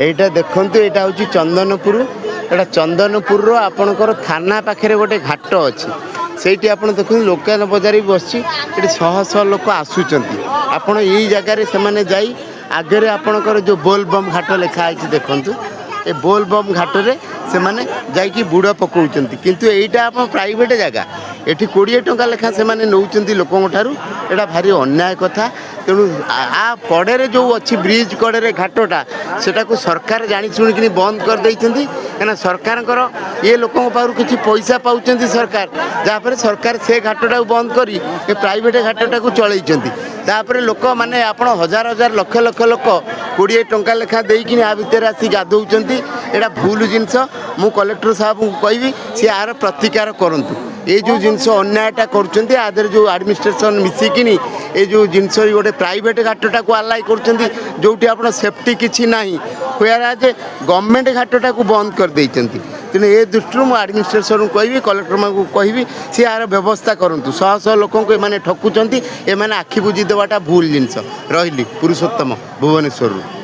এইটা দেখନ୍ତୁ ଏଇଟା ହେଉଛି ଚନ୍ଦନପୁର। ଏଇଟା ଚନ୍ଦନପୁରର ଆପଣଙ୍କର ଥାନା ପାଖରେ ଗୋଟେ ଘାଟ ଅଛି। ସେଇଠି ଆପଣ ଦେଖନ୍ତୁ ଲୋକାଲ ବଜାର ବି ବସିଛି। ଏଠି ଶହ ଶହ ଲୋକ ଆସୁଛନ୍ତି। ଆପଣ ଏଇ ଜାଗାରେ ସେମାନେ ଯାଇ ଆଗରେ ଆପଣଙ୍କର ଯେଉଁ ବୋଲବମ୍ ଘାଟ ଲେଖା ହେଇଛି ଦେଖନ୍ତୁ। ଏ ବୋଲବମ୍ ଘାଟରେ ସେମାନେ ଯାଇକି ବୁଡ଼ ପକାଉଛନ୍ତି। କିନ୍ତୁ ଏଇଟା ଆପଣ ପ୍ରାଇଭେଟ୍ ଜାଗା। ଏଠି 20 ଟଙ୍କା ଲେଖା ସେମାନେ ନେଉଛନ୍ତି ଲୋକଙ୍କ ଠାରୁ। ଏଇଟା ଭାରି ଅନ୍ୟାୟ କଥା। ତେଣୁ କଡ଼ରେ ଯେଉଁ ଅଛି ବ୍ରିଜ୍ କଡ଼ରେ ଘାଟଟା ସେଟାକୁ ସରକାର ଜାଣି ଶୁଣିକିନି ବନ୍ଦ କରିଦେଇଛନ୍ତି। କାହିଁକିନା ସରକାରଙ୍କର ଇଏ ଲୋକଙ୍କ ପାଖରୁ କିଛି ପଇସା ପାଉଛନ୍ତି ସରକାର, ଯାହାଫଳରେ ସରକାର ସେ ଘାଟଟାକୁ ବନ୍ଦ କରି ଏ ପ୍ରାଇଭେଟ୍ ଘାଟଟାକୁ ଚଳେଇଛନ୍ତି। ତାପରେ ଲୋକମାନେ ଆପଣ ହଜାର ହଜାର ଲକ୍ଷ ଲକ୍ଷ ଲୋକ 20 ଟଙ୍କା ଲେଖା ଦେଇକିନି ଆ ଭିତରେ ଆସି ଗାଧଉଛନ୍ତି। ଏଇଟା ଭୁଲ ଜିନିଷ। ମୁଁ କଲେକ୍ଟର ସାହେବଙ୍କୁ କହିବି ସେ ଆର ପ୍ରତିକାର କରନ୍ତୁ। এই ଯେଉଁ ଜିନିଷ ଅନ୍ୟାୟଟା କରୁଛନ୍ତି ଆ ଦେହରେ ଯେଉଁ ଆଡ଼ମିନିଷ୍ଟ୍ରେସନ୍ ମିଶିକିନି এই ଯେଉଁ ଜିନିଷ ଗୋଟେ ପ୍ରାଇଭେଟ୍ ଘାଟଟାକୁ ଆଲାଇ କରୁଛନ୍ତି ଯେଉଁଠି ଆପଣ ସେଫ୍ଟି କିଛି ନାହିଁ, ହୁଏରାଜ୍ ଗଭର୍ଣ୍ଣମେଣ୍ଟ ଘାଟଟାକୁ ବନ୍ଦ କରିଦେଇଛନ୍ତି। ତେଣୁ ଏ ଦୃଷ୍ଟିରୁ ମୁଁ ଆଡ଼ମିନିଷ୍ଟ୍ରେସନକୁ କହିବି, କଲେକ୍ଟରମାନଙ୍କୁ କହିବି ସିଏ ଆର ବ୍ୟବସ୍ଥା କରନ୍ତୁ। ଶହ ଶହ ଲୋକଙ୍କୁ ଏମାନେ ଠକୁଛନ୍ତି। ଏମାନେ ଆଖି ବୁଜି ଦେବାଟା ଭୁଲ ଜିନିଷ। ରହିଲି ପୁରୁଷୋତ୍ତମ ଭୁବନେଶ୍ୱରରୁ।